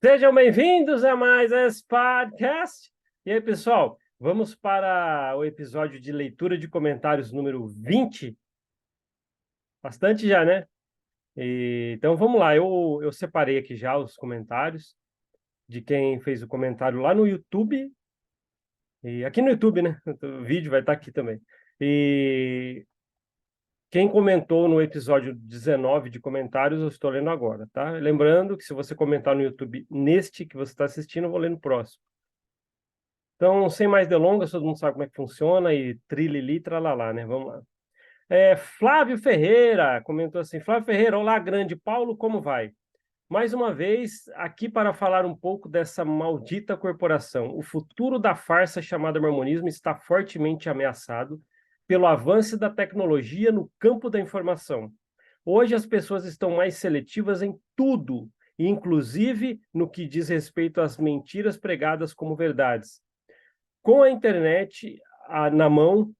Sejam bem-vindos a mais esse podcast. E aí, pessoal, vamos para o episódio de leitura de comentários número 20. Bastante já, né? Então, vamos lá. Eu separei aqui já os comentários de quem fez o comentário lá no YouTube. E aqui no YouTube, né? O vídeo vai estar aqui também. E quem comentou no episódio 19 de comentários, eu estou lendo agora, tá? Lembrando que se você comentar no YouTube neste que você está assistindo, eu vou ler no próximo. Então, sem mais delongas, todo mundo sabe como é que funciona e trilili, tralalá, né? Vamos lá. Flávio Ferreira comentou assim: Flávio Ferreira, olá, grande Paulo, como vai? Mais uma vez, aqui para falar um pouco dessa maldita corporação. O futuro da farsa chamada mormonismo está fortemente ameaçado pelo avanço da tecnologia no campo da informação. Hoje as pessoas estão mais seletivas em tudo, inclusive no que diz respeito às mentiras pregadas como verdades. Com a internet na mão,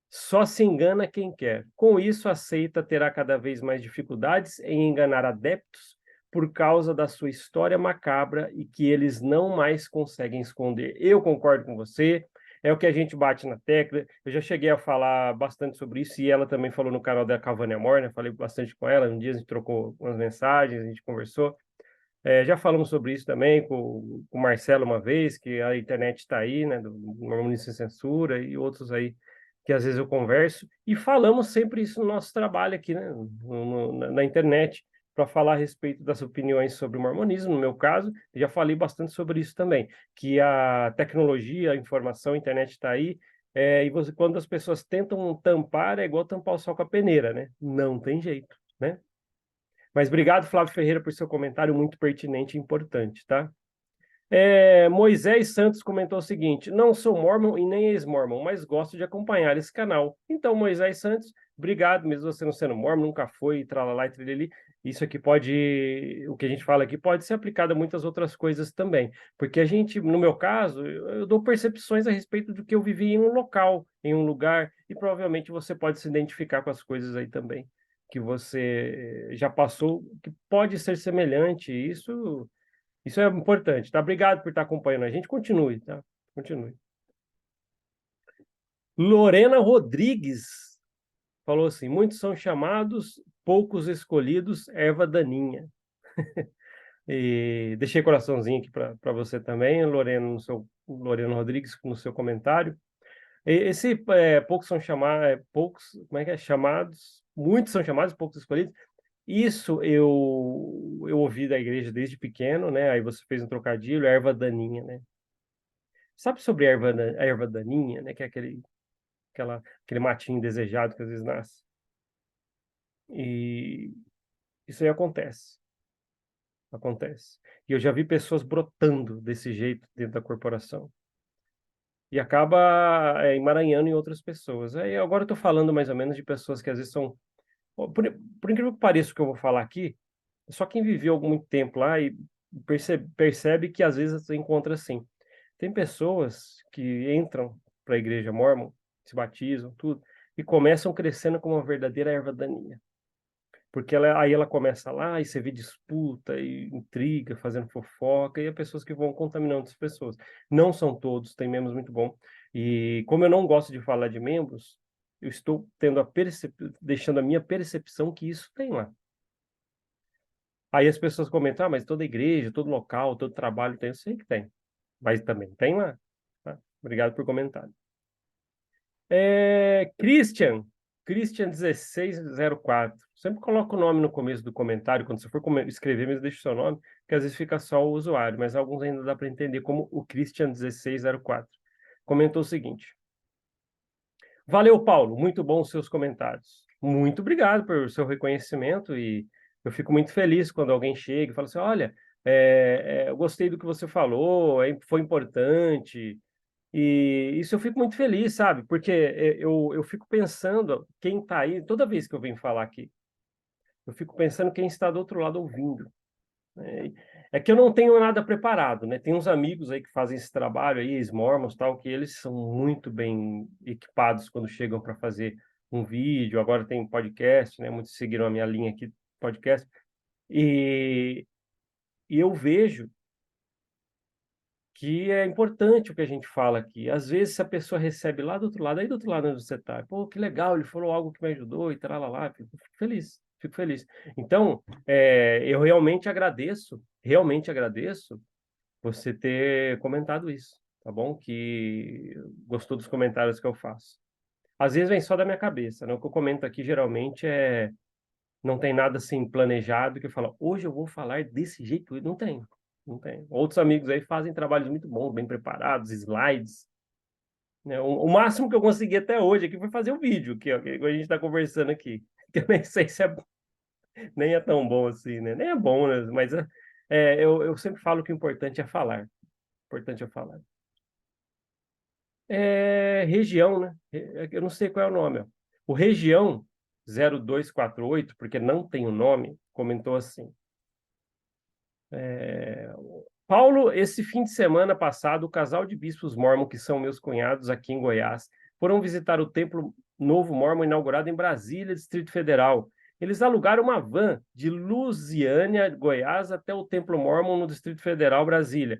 só se engana quem quer. Com isso, a seita terá cada vez mais dificuldades em enganar adeptos por causa da sua história macabra e que eles não mais conseguem esconder. Eu concordo com você, é o que a gente bate na tecla. Eu já cheguei a falar bastante sobre isso e ela também falou no canal da Cavani Amor, né? Falei bastante com ela. Um dia a gente trocou umas mensagens, a gente conversou. Já falamos sobre isso também com o Marcelo uma vez, que a internet está aí, né, do Mormonismo Sem Censura e outros aí que às vezes eu converso, e falamos sempre isso no nosso trabalho aqui, né, na internet, para falar a respeito das opiniões sobre o mormonismo, no meu caso, já falei bastante sobre isso também, que a tecnologia, a informação, a internet está aí, e quando as pessoas tentam tampar, é igual tampar o sol com a peneira, né? Não tem jeito, né? Mas obrigado, Flávio Ferreira, por seu comentário muito pertinente e importante, tá? Moisés Santos comentou o seguinte: não sou mormon e nem ex-mormon, mas gosto de acompanhar esse canal. Então, Moisés Santos, obrigado, mesmo você não sendo mormon, nunca foi, tralalá e trilili. Isso aqui pode, o que a gente fala aqui, pode ser aplicado a muitas outras coisas também. Porque a gente, no meu caso, eu dou percepções a respeito do que eu vivi em um local, em um lugar, e provavelmente você pode se identificar com as coisas aí também, que você já passou, que pode ser semelhante. Isso é importante, tá? Obrigado por estar acompanhando a gente. Continue, tá? Continue. Lorena Rodrigues falou assim: muitos são chamados, poucos escolhidos, erva daninha. E deixei coraçãozinho aqui para você também, Lorena, Lorena Rodrigues, no seu comentário. Poucos são chamados, poucos, como é que é? Chamados, muitos são chamados, poucos escolhidos. Isso eu ouvi da igreja desde pequeno, né? Aí você fez um trocadilho, erva daninha, né? Sabe sobre a erva daninha, né? Que é aquele matinho desejado que às vezes nasce. E isso aí acontece. Acontece. E eu já vi pessoas brotando desse jeito dentro da corporação. E acaba emaranhando em outras pessoas. Aí agora eu estou falando mais ou menos de pessoas que às vezes são. Por incrível que pareça o que eu vou falar aqui, só quem viveu muito tempo lá e percebe que às vezes você encontra assim. Tem pessoas que entram para a igreja mórmon, se batizam, tudo, e começam crescendo como uma verdadeira erva daninha. Porque aí ela começa lá e você vê disputa e intriga, fazendo fofoca, e há pessoas que vão contaminando outras pessoas. Não são todos, tem membros muito bons. E como eu não gosto de falar de membros, eu estou tendo deixando a minha percepção que isso tem lá. Aí as pessoas comentam, mas toda igreja, todo local, todo trabalho tem, eu sei que tem, mas também tem lá. Tá? Obrigado por comentar. Christian 1604. Sempre coloca o nome no começo do comentário, quando você for escrever, mesmo deixa o seu nome, que às vezes fica só o usuário, mas alguns ainda dá para entender como o Christian 1604. Comentou o seguinte: valeu, Paulo, muito bom os seus comentários. Muito obrigado pelo seu reconhecimento e eu fico muito feliz quando alguém chega e fala assim: olha, eu gostei do que você falou, foi importante. E isso eu fico muito feliz, sabe? Porque eu fico pensando, quem está aí, toda vez que eu venho falar aqui, eu fico pensando quem está do outro lado ouvindo. Né? É que eu não tenho nada preparado, né? Tem uns amigos aí que fazem esse trabalho aí, ex-mormons, tal, que eles são muito bem equipados quando chegam para fazer um vídeo. Agora tem podcast, né? Muitos seguiram a minha linha aqui, podcast. E, e eu vejo que é importante o que a gente fala aqui. Às vezes, se a pessoa recebe lá do outro lado, aí do outro lado onde você está, pô, que legal, ele falou algo que me ajudou e tal, lá, fico feliz, fico feliz. Então, eu realmente agradeço você ter comentado isso, tá bom? Que gostou dos comentários que eu faço. Às vezes vem só da minha cabeça, né? O que eu comento aqui geralmente não tem nada assim planejado que eu falo, hoje eu vou falar desse jeito. Não tem, não tem. Outros amigos aí fazem trabalhos muito bons, bem preparados, slides, né? O máximo que eu consegui até hoje aqui foi fazer o vídeo, que a gente está conversando aqui. Que eu nem sei se nem é tão bom assim, né? Nem é bom, né? Mas eu sempre falo que o importante é falar. O importante é falar. Região, né? Eu não sei qual é o nome. Ó. O Região 0248, porque não tem o nome, comentou assim. Paulo, esse fim de semana passado, o casal de bispos mórmon, que são meus cunhados aqui em Goiás, foram visitar o Templo Novo Mórmon inaugurado em Brasília, Distrito Federal. Eles alugaram uma van de Lusiânia, Goiás, até o Templo Mórmon no Distrito Federal, Brasília.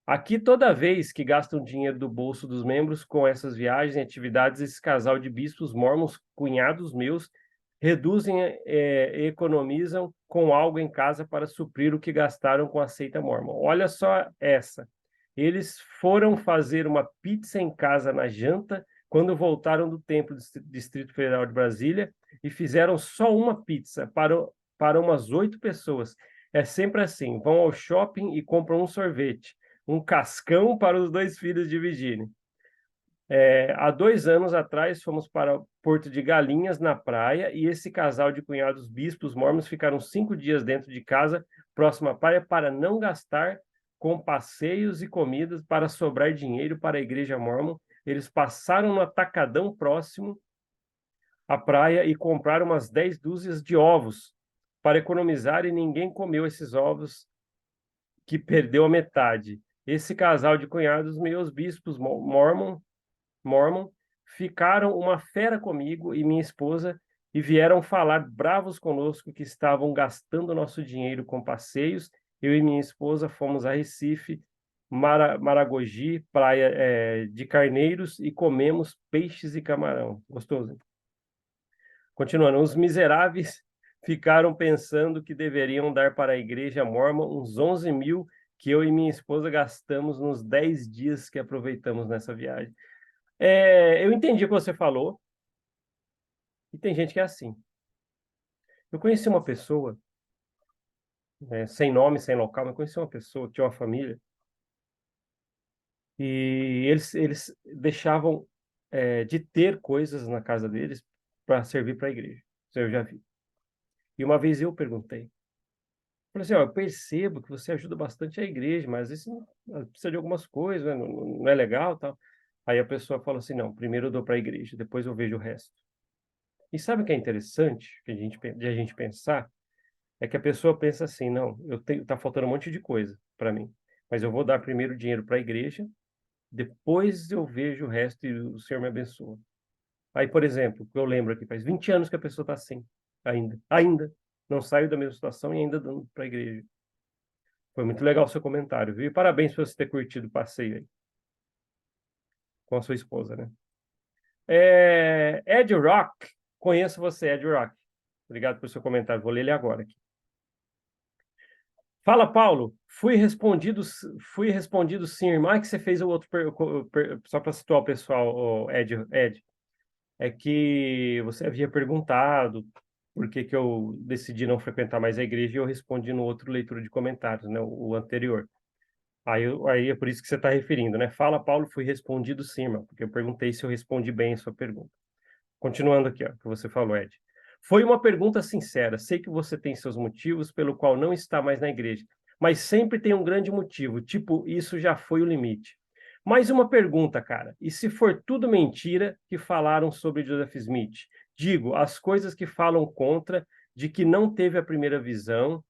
Aqui, toda vez que gastam dinheiro do bolso dos membros com essas viagens e atividades, esse casal de bispos mórmons, cunhados meus, reduzem e economizam com algo em casa para suprir o que gastaram com a seita mórmon. Olha só essa. Eles foram fazer uma pizza em casa na janta quando voltaram do templo do Distrito Federal de Brasília e fizeram só uma pizza para umas 8 pessoas. É sempre assim, vão ao shopping e compram um sorvete, um cascão para os 2 filhos dividirem. Há 2 anos atrás, fomos para Porto de Galinhas, na praia, e esse casal de cunhados bispos mórmons ficaram 5 dias dentro de casa, próximo à praia, para não gastar com passeios e comidas, para sobrar dinheiro para a igreja mórmon. Eles passaram no atacadão próximo à praia e compraram umas 10 dúzias de ovos para economizar, e ninguém comeu esses ovos, que perdeu a metade. Esse casal de cunhados, meus bispos Mormon, ficaram uma fera comigo e minha esposa e vieram falar bravos conosco que estavam gastando nosso dinheiro com passeios. Eu e minha esposa fomos a Recife, Maragogi, Praia de Carneiros e comemos peixes e camarão. Gostoso, hein? Continuando, os miseráveis ficaram pensando que deveriam dar para a igreja mórmon uns 11 mil que eu e minha esposa gastamos nos 10 dias que aproveitamos nessa viagem. Eu entendi o que você falou, e tem gente que é assim. Eu conheci uma pessoa, sem nome, sem local, mas conheci uma pessoa que tinha uma família, e eles deixavam de ter coisas na casa deles para servir para a igreja. Isso eu já vi. E uma vez eu perguntei, falei assim, ó, eu percebo que você ajuda bastante a igreja, mas isso precisa de algumas coisas, né? Não é legal, tal. Aí a pessoa falou assim, não, primeiro eu dou para a igreja, depois eu vejo o resto. E sabe o que é interessante de a gente pensar? É que a pessoa pensa assim, não, tá faltando um monte de coisa para mim, mas eu vou dar primeiro dinheiro para a igreja, depois eu vejo o resto e o Senhor me abençoa. Aí, por exemplo, eu lembro aqui, faz 20 anos que a pessoa está assim, ainda, não saiu da mesma situação e ainda dando para a igreja. Foi muito legal o seu comentário, viu? E parabéns por você ter curtido o passeio aí com a sua esposa, né? Ed Rock, conheço você, Ed Rock. Obrigado pelo seu comentário, vou ler ele agora aqui. Fala, Paulo. Fui respondido sim, irmã. É que você fez o outro, só para situar o pessoal, o Ed, é que você havia perguntado por que eu decidi não frequentar mais a igreja e eu respondi no outro leitura de comentários, né, o anterior. Aí é por isso que você está referindo, né? Fala, Paulo, fui respondido sim, irmão, porque eu perguntei se eu respondi bem a sua pergunta. Continuando aqui, ó, que você falou, Ed. Foi uma pergunta sincera. Sei que você tem seus motivos pelo qual não está mais na igreja, mas sempre tem um grande motivo, tipo, isso já foi o limite. Mais uma pergunta, cara. E se for tudo mentira que falaram sobre Joseph Smith? Digo, as coisas que falam contra, de que não teve a primeira visão,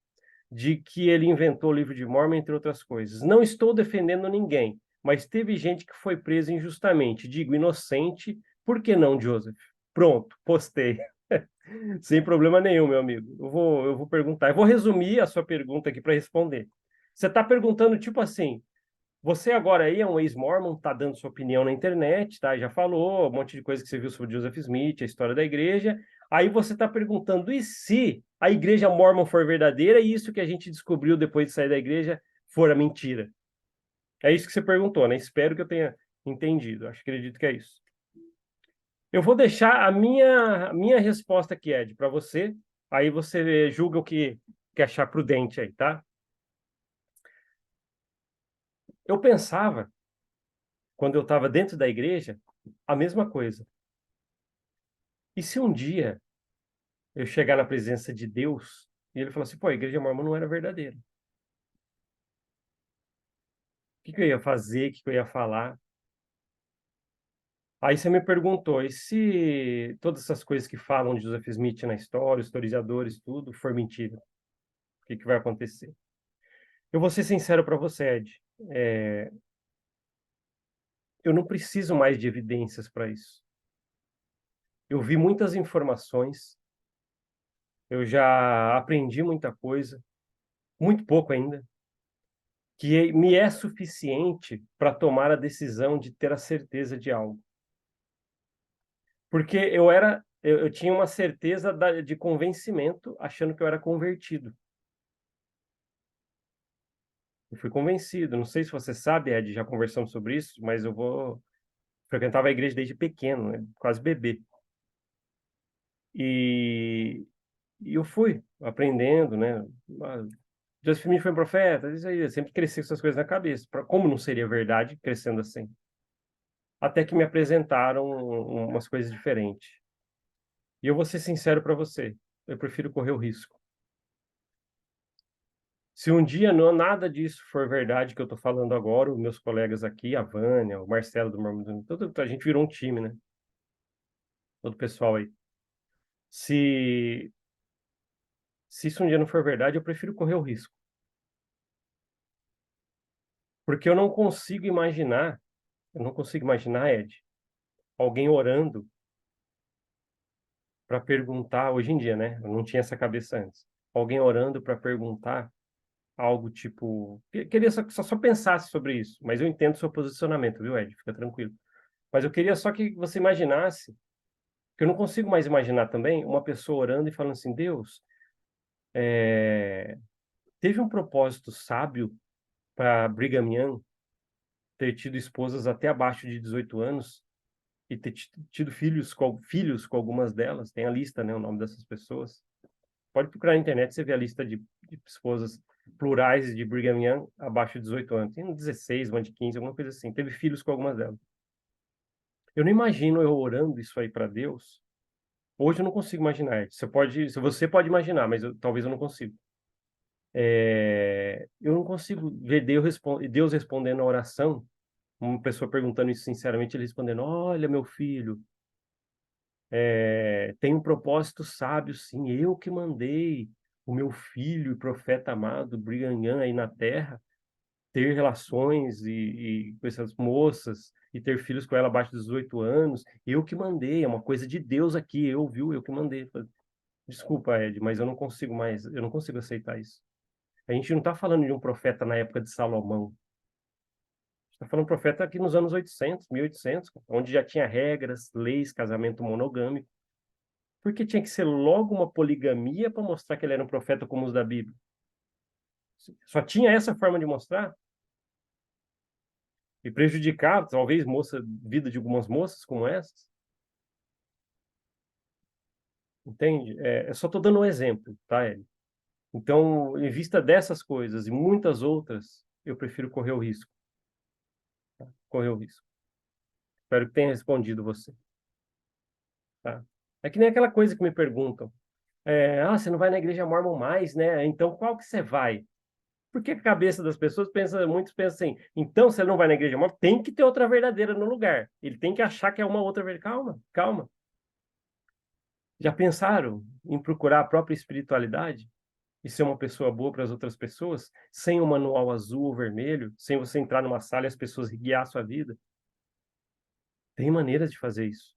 de que ele inventou o livro de Mormon, entre outras coisas. Não estou defendendo ninguém, mas teve gente que foi presa injustamente. Digo, inocente, por que não, Joseph? Pronto, postei. Sem problema nenhum, meu amigo. Eu vou perguntar. Eu vou resumir a sua pergunta aqui para responder. Você está perguntando, tipo assim, Você agora aí é um ex-mormon, está dando sua opinião na internet, tá? Já falou um monte de coisa que você viu sobre Joseph Smith, a história da igreja. Aí você está perguntando, e se a igreja mormon for verdadeira e isso que a gente descobriu depois de sair da igreja for a mentira? É isso que você perguntou, né? Espero que eu tenha entendido. Acredito que é isso. Eu vou deixar a minha resposta aqui, Ed, para você. Aí você julga o que achar prudente aí, tá? Eu pensava, quando eu estava dentro da igreja, a mesma coisa. E se um dia eu chegar na presença de Deus e ele falar assim, pô, a igreja mormon não era verdadeira. O que eu ia fazer? O que eu ia falar? Aí você me perguntou, e se todas essas coisas que falam de Joseph Smith na história, os historiadores, tudo, for mentira? O que vai acontecer? Eu vou ser sincero para você, Ed. Eu não preciso mais de evidências para isso. Eu vi muitas informações, eu já aprendi muita coisa, muito pouco ainda, que me é suficiente para tomar a decisão de ter a certeza de algo. Porque eu tinha uma certeza de convencimento, achando que eu era convertido. Eu fui convencido. Não sei se você sabe, Ed, já conversamos sobre isso, mas frequentava a igreja desde pequeno, né? Quase bebê. E, e eu fui aprendendo, né? Joseph Smith foi um profeta, isso aí, eu sempre cresci com essas coisas na cabeça. Como não seria verdade crescendo assim? Até que me apresentaram umas coisas diferentes. E eu vou ser sincero para você, eu prefiro correr o risco. Se um dia nada disso for verdade que eu estou falando agora, os meus colegas aqui, a Vânia, o Marcelo do Mormon, a gente virou um time, né? Todo o pessoal aí. Se, se isso um dia não for verdade, eu prefiro correr o risco. Porque eu não consigo imaginar, Ed, alguém orando para perguntar, hoje em dia, né? Eu não tinha essa cabeça antes. Alguém orando para perguntar algo tipo. Queria só pensasse sobre isso, mas eu entendo o seu posicionamento, viu, Ed? Fica tranquilo. Mas eu queria só que você imaginasse, que eu não consigo mais imaginar também uma pessoa orando e falando assim: Deus, teve um propósito sábio para Brigham Young ter tido esposas até abaixo de 18 anos e ter tido filhos com algumas delas. Tem a lista, né, o nome dessas pessoas. Pode procurar na internet, você vê a lista de esposas plurais de Brigham Young abaixo de 18 anos. Tem 16, uma de 15, alguma coisa assim. Teve filhos com algumas delas. Eu não imagino eu orando isso aí para Deus. Hoje eu não consigo imaginar. Você pode imaginar, mas talvez eu não consiga. Eu não consigo ver Deus respondendo a oração, uma pessoa perguntando isso sinceramente, ele respondendo: Olha, meu filho, tem um propósito sábio, sim. Eu que mandei o meu filho e profeta amado, Brigham Young, aí na Terra, ter relações com essas moças e ter filhos com ela abaixo dos 18 anos. Eu que mandei, é uma coisa de Deus aqui, eu que mandei. Desculpa, Ed, mas eu não consigo aceitar isso. A gente não está falando de um profeta na época de Salomão. Está falando de um profeta aqui nos anos 800, 1800, onde já tinha regras, leis, casamento monogâmico. Porque tinha que ser logo uma poligamia para mostrar que ele era um profeta como os da Bíblia. Só tinha essa forma de mostrar e prejudicar, talvez, vida de algumas moças como essas. Entende? Eu só estou dando um exemplo, tá, Eli? Então, em vista dessas coisas e muitas outras, eu prefiro correr o risco. Tá? Correr o risco. Espero que tenha respondido você. Tá? É que nem aquela coisa que me perguntam. Você não vai na igreja mormon mais, né? Então, qual que você vai? Porque a cabeça das pessoas muitos pensam assim, então se ele não vai na igreja mormon, tem que ter outra verdadeira no lugar. Ele tem que achar que é uma outra verdadeira. Calma, calma. Já pensaram em procurar a própria espiritualidade e ser uma pessoa boa para as outras pessoas, sem um manual azul ou vermelho, sem você entrar numa sala e as pessoas guiar a sua vida? Tem maneiras de fazer isso.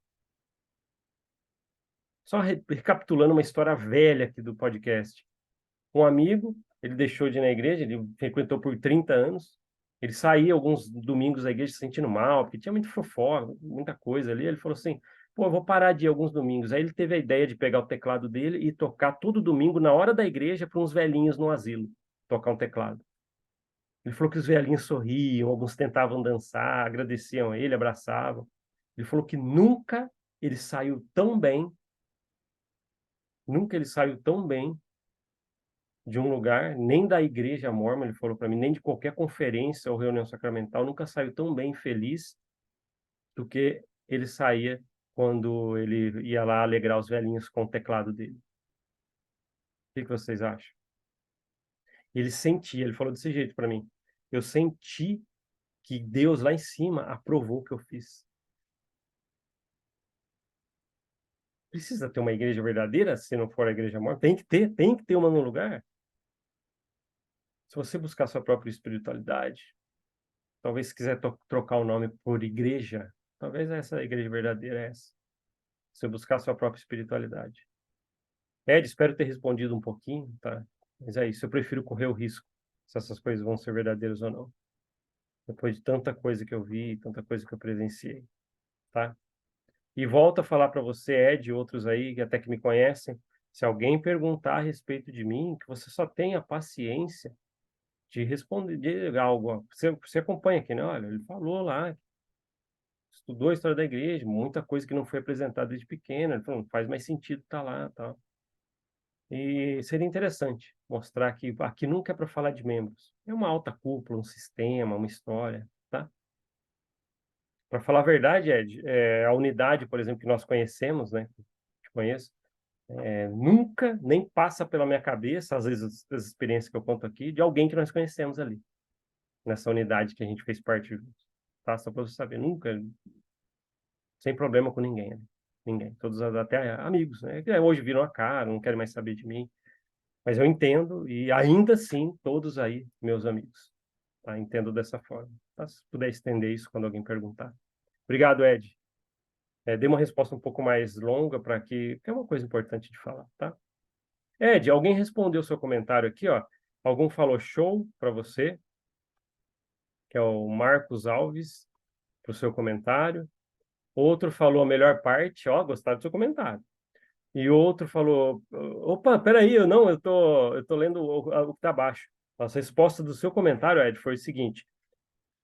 Só recapitulando uma história velha aqui do podcast. Um amigo, ele deixou de ir na igreja, ele frequentou por 30 anos, Ele saía alguns domingos da igreja se sentindo mal, porque tinha muito fofoca, muita coisa ali. Ele falou assim, pô, eu vou parar de ir alguns domingos. Aí ele teve a ideia de pegar o teclado dele e tocar todo domingo, na hora da igreja, para uns velhinhos no asilo, tocar um teclado. Ele falou que os velhinhos sorriam, alguns tentavam dançar, agradeciam a ele, abraçavam. Ele falou que ele saiu tão bem, nunca ele saiu tão bem de um lugar, nem da igreja mórmon, ele falou para mim, nem de qualquer conferência ou reunião sacramental, nunca saiu tão bem feliz do que ele saía quando ele ia lá alegrar os velhinhos com o teclado dele. O que vocês acham? Ele sentia, ele falou desse jeito para mim. Eu senti que Deus lá em cima aprovou o que eu fiz. Precisa ter uma igreja verdadeira, se não for a igreja morta? Tem que ter uma no lugar. Se você buscar sua própria espiritualidade, talvez se quiser trocar o nome por igreja, talvez essa igreja verdadeira é essa. Se buscar sua própria espiritualidade. Ed, espero ter respondido um pouquinho, tá? Mas é isso, eu prefiro correr o risco se essas coisas vão ser verdadeiras ou não. Depois de tanta coisa que eu vi, tanta coisa que eu presenciei, tá? E volto a falar para você, Ed, e outros aí que até que me conhecem, se alguém perguntar a respeito de mim, que você só tenha paciência de responder de algo. Você acompanha aqui, né? Olha, ele falou lá, estudou a história da igreja, muita coisa que não foi apresentada desde pequeno. Ele falou, não faz mais sentido estar lá, tal. E seria interessante mostrar que aqui nunca é para falar de membros. É uma alta cúpula, um sistema, uma história, tá? Para falar a verdade, Ed, a unidade, por exemplo, que nós conhecemos, né? Que conheço, nunca nem passa pela minha cabeça, às vezes as experiências que eu conto aqui, de alguém que nós conhecemos ali, nessa unidade que a gente fez parte juntos, tá? Só para você saber, nunca, sem problema com ninguém, né? Ninguém, todos até amigos, né? Que hoje viram a cara, não querem mais saber de mim, mas eu entendo e ainda assim todos aí meus amigos, tá? Entendo dessa forma. Tá? Se puder estender isso quando alguém perguntar. Obrigado, Ed. Dei uma resposta um pouco mais longa para que é uma coisa importante de falar, tá? Ed, alguém respondeu seu comentário aqui, ó. Algum falou show para você, que é o Marcos Alves, para o seu comentário. Outro falou a melhor parte, ó, gostaram do seu comentário. E outro falou, opa, peraí, eu tô lendo o que está abaixo. Nossa, a resposta do seu comentário, Ed, foi o seguinte,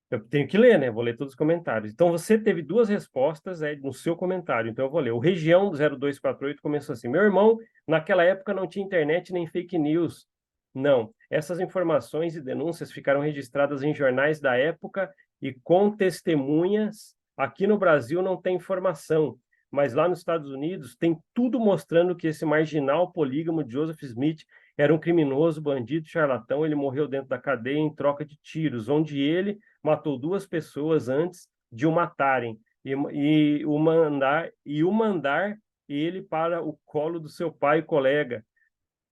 eu tenho que ler, né? Vou ler todos os comentários. Então, você teve duas respostas, Ed, no seu comentário. Então, eu vou ler. O Região 0248 começou assim, meu irmão, naquela época não tinha internet nem fake news. Não, essas informações e denúncias ficaram registradas em jornais da época e com testemunhas. Aqui no Brasil não tem informação, mas lá nos Estados Unidos tem tudo mostrando que esse marginal polígamo Joseph Smith era um criminoso, bandido, charlatão. Ele morreu dentro da cadeia em troca de tiros, onde ele matou duas pessoas antes de o matarem e o mandar ele para o colo do seu pai e colega.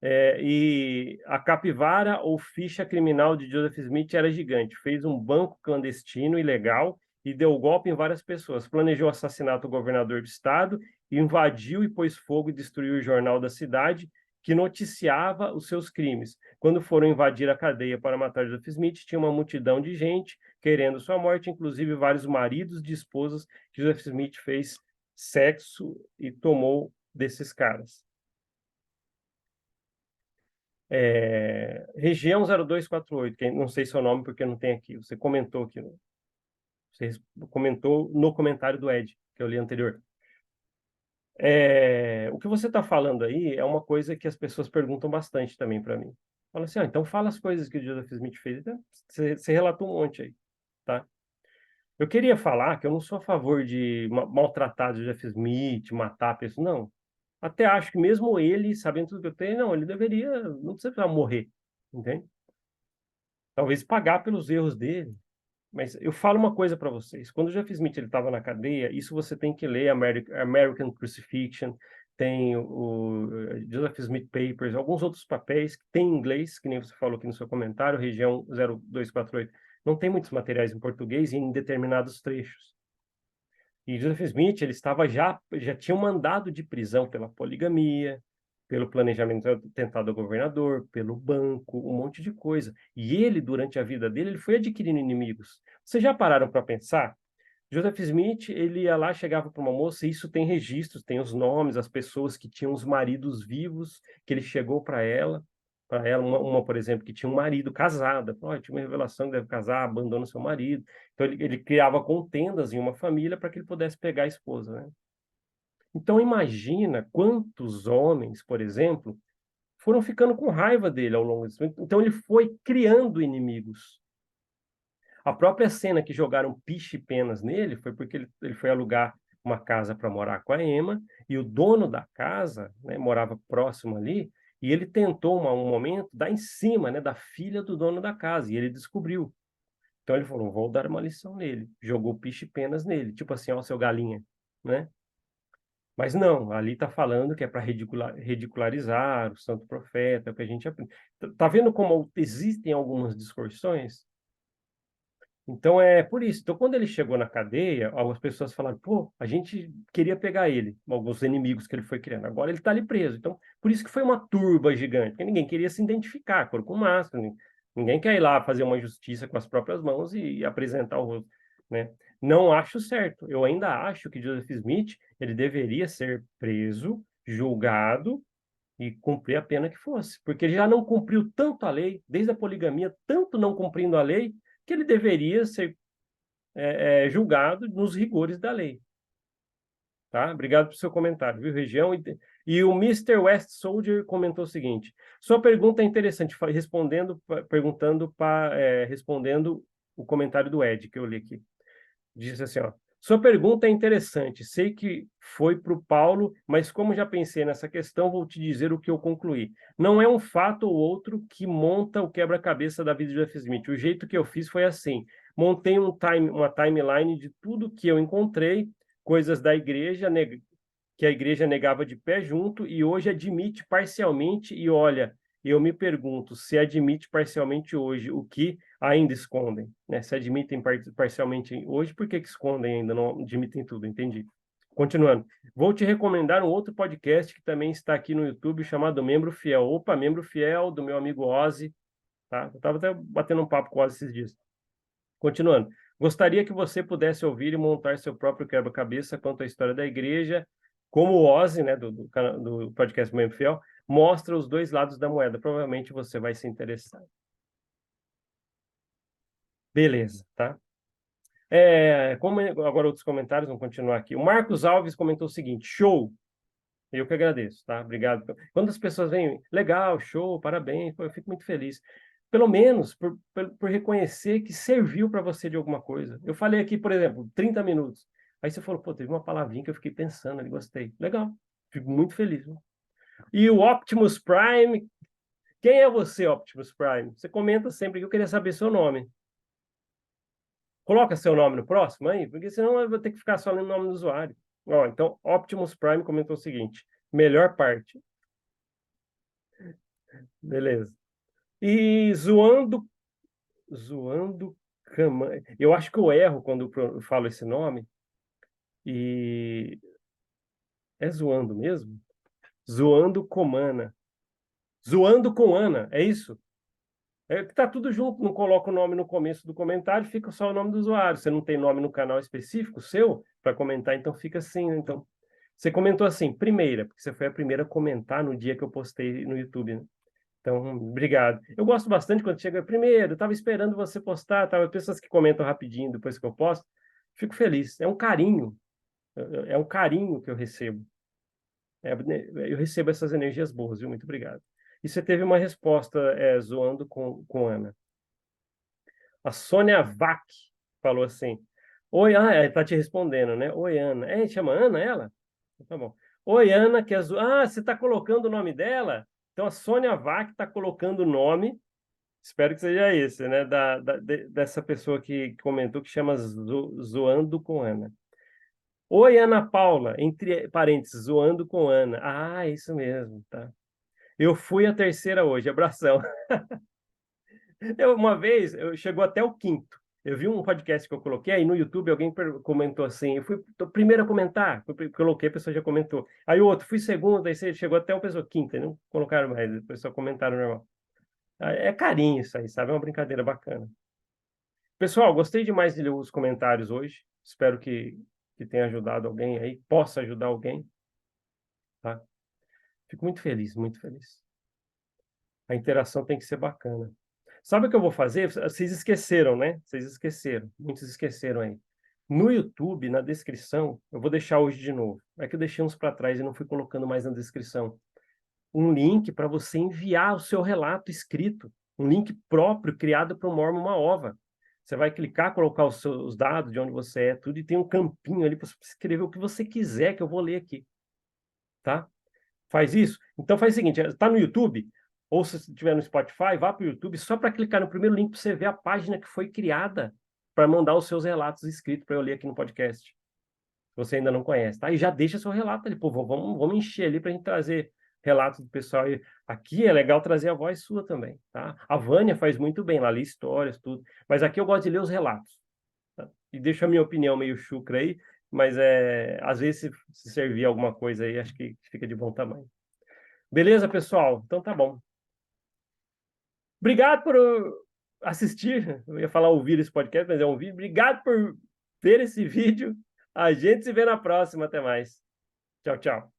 E a capivara ou ficha criminal de Joseph Smith era gigante. Fez um banco clandestino ilegal e deu golpe em várias pessoas. Planejou o assassinato do governador do estado, invadiu e pôs fogo e destruiu o jornal da cidade, que noticiava os seus crimes. Quando foram invadir a cadeia para matar Joseph Smith, tinha uma multidão de gente querendo sua morte, inclusive vários maridos de esposas que Joseph Smith fez sexo e tomou desses caras. Região 0248, que não sei seu nome porque não tem aqui. Você comentou aqui. Você comentou no comentário do Ed, que eu li anterior. O que você está falando aí é uma coisa que as pessoas perguntam bastante também para mim. Fala assim, então fala as coisas que o Joseph Smith fez. Então, você relatou um monte aí, tá? Eu queria falar que eu não sou a favor de maltratar o Joseph Smith, matar a pessoa, não. Até acho que mesmo ele, sabendo tudo que eu tenho, não, ele deveria, não precisa morrer, entende? Talvez pagar pelos erros dele. Mas eu falo uma coisa para vocês. Quando o Jeff Smith estava na cadeia, isso você tem que ler American Crucifixion, tem o Joseph Smith Papers, alguns outros papéis que tem em inglês, que nem você falou aqui no seu comentário, região 0248. Não tem muitos materiais em português em determinados trechos. E Joseph Smith, ele estava já tinha um mandado de prisão pela poligamia, pelo planejamento tentado ao governador, pelo banco, um monte de coisa. E ele, durante a vida dele, ele foi adquirindo inimigos. Vocês já pararam para pensar? Joseph Smith, ele ia lá, chegava para uma moça, e isso tem registros, tem os nomes, as pessoas que tinham os maridos vivos, que ele chegou para ela, por exemplo, que tinha um marido casada, oh, tinha uma revelação que deve casar, abandona seu marido. Então ele criava contendas em uma família para que ele pudesse pegar a esposa, né? Então imagina quantos homens, por exemplo, foram ficando com raiva dele ao longo disso. Então ele foi criando inimigos. A própria cena que jogaram piche e penas nele foi porque ele foi alugar uma casa para morar com a Emma, e o dono da casa, né, morava próximo ali, e ele tentou, um momento, dar em cima, né, da filha do dono da casa, e ele descobriu. Então ele falou, vou dar uma lição nele. Jogou piche e penas nele, tipo assim, ó, seu galinha, né? Mas não, ali está falando que é para ridicularizar o santo profeta, é o que a gente aprende. Tá vendo como existem algumas distorções? Então é por isso. Então, quando ele chegou na cadeia, algumas pessoas falaram: pô, a gente queria pegar ele, alguns inimigos que ele foi criando. Agora ele está ali preso. Então, por isso que foi uma turba gigante, porque ninguém queria se identificar, cor com máscara, ninguém quer ir lá fazer uma justiça com as próprias mãos e apresentar o rosto, né? Não acho certo. Eu ainda acho que Joseph Smith ele deveria ser preso, julgado e cumprir a pena que fosse, porque ele já não cumpriu tanto a lei, desde a poligamia, tanto não cumprindo a lei, que ele deveria ser julgado nos rigores da lei. Tá? Obrigado pelo seu comentário, viu, Região? E o Mr. West Soldier comentou o seguinte: sua pergunta é interessante, respondendo o comentário do Ed, que eu li aqui. Disse assim, ó, sua pergunta é interessante, sei que foi para o Paulo, mas como já pensei nessa questão, vou te dizer o que eu concluí. Não é um fato ou outro que monta o quebra-cabeça da vida de Jeff Smith. O jeito que eu fiz foi assim, montei uma timeline de tudo que eu encontrei, coisas da igreja, que a igreja negava de pé junto, e hoje admite parcialmente, e olha, eu me pergunto se admite parcialmente hoje o que ainda escondem, né? Se admitem parcialmente hoje, por que escondem ainda, não admitem tudo, entendi. Continuando, vou te recomendar um outro podcast que também está aqui no YouTube, chamado Membro Fiel. Opa, Membro Fiel, do meu amigo Ozzy, tá? Eu estava até batendo um papo com o Ozzy esses dias. Continuando, gostaria que você pudesse ouvir e montar seu próprio quebra-cabeça quanto à história da igreja, como o Ozzy, né, do podcast Membro Fiel, mostra os dois lados da moeda. Provavelmente você vai se interessar. Beleza, tá? Como agora outros comentários, vamos continuar aqui. O Marcos Alves comentou o seguinte: show! Eu que agradeço, tá? Obrigado. Quando as pessoas vêm, legal, show, parabéns, eu fico muito feliz. Pelo menos por reconhecer que serviu para você de alguma coisa. Eu falei aqui, por exemplo, 30 minutos. Aí você falou, pô, teve uma palavrinha que eu fiquei pensando ali, gostei. Legal, fico muito feliz. Né? E o Optimus Prime, quem é você, Optimus Prime? Você comenta sempre que eu queria saber seu nome. Coloca seu nome no próximo aí, porque senão eu vou ter que ficar só no nome do usuário. Ó, então, Optimus Prime comentou o seguinte: melhor parte. Beleza. E zoando Cama. Eu acho que eu erro quando eu falo esse nome. E é zoando mesmo? Zoando Comana. Zoando com Ana, é isso? É que tá tudo junto, não coloca o nome no começo do comentário, fica só o nome do usuário. Você não tem nome no canal específico seu para comentar, então fica assim, né? Então, você comentou assim, primeira, porque você foi a primeira a comentar no dia que eu postei no YouTube, né? Então, obrigado. Eu gosto bastante quando chega primeiro, eu estava esperando você postar, tava pessoas que comentam rapidinho depois que eu posto. Fico feliz. É um carinho que eu recebo. Eu recebo essas energias boas, viu? Muito obrigado. E você teve uma resposta zoando com Ana. A Sônia Vac falou assim: oi, ela tá te respondendo, né? Oi, Ana. Chama Ana ela? Tá bom. Oi, Ana, que é você está colocando o nome dela? Então a Sônia Vac está colocando o nome, espero que seja esse, né? Dessa pessoa que comentou que chama Zoando com Ana. Oi, Ana Paula, entre parênteses, zoando com Ana. Ah, isso mesmo, tá. Eu fui a terceira hoje, abração. Uma vez, chegou até o quinto. Eu vi um podcast que eu coloquei, aí no YouTube alguém comentou assim, eu fui o primeiro a comentar, coloquei, a pessoa já comentou. Aí o outro, fui segundo, aí você chegou até uma pessoa quinta, não colocaram mais, depois só comentaram normal. É carinho isso aí, sabe? É uma brincadeira bacana. Pessoal, gostei demais de ler os comentários hoje. Espero que tenha ajudado alguém aí, possa ajudar alguém, tá? Fico muito feliz, muito feliz. A interação tem que ser bacana. Sabe o que eu vou fazer? Vocês esqueceram, né? Vocês esqueceram. Muitos esqueceram aí. No YouTube, na descrição, eu vou deixar hoje de novo. É que eu deixei uns para trás e não fui colocando mais na descrição. Um link para você enviar o seu relato escrito. Um link próprio criado para o Mormon Uma Ova. Você vai clicar, colocar os dados de onde você é, tudo, e tem um campinho ali para você escrever o que você quiser, que eu vou ler aqui. Tá? Faz isso? Então faz o seguinte, está no YouTube, ou se estiver no Spotify, vá para o YouTube só para clicar no primeiro link para você ver a página que foi criada para mandar os seus relatos escritos para eu ler aqui no podcast. Se você ainda não conhece, tá? E já deixa seu relato ali, pô, vamos encher ali para a gente trazer relatos do pessoal. E aqui é legal trazer a voz sua também, tá? A Vânia faz muito bem, ela lê histórias, tudo. Mas aqui eu gosto de ler os relatos. Tá? E deixo a minha opinião meio chucra aí, mas às vezes se servir alguma coisa aí, acho que fica de bom tamanho. Beleza, pessoal? Então tá bom. Obrigado por assistir. Eu ia falar ouvir esse podcast, mas é um vídeo. Obrigado por ver esse vídeo. A gente se vê na próxima. Até mais. Tchau, tchau.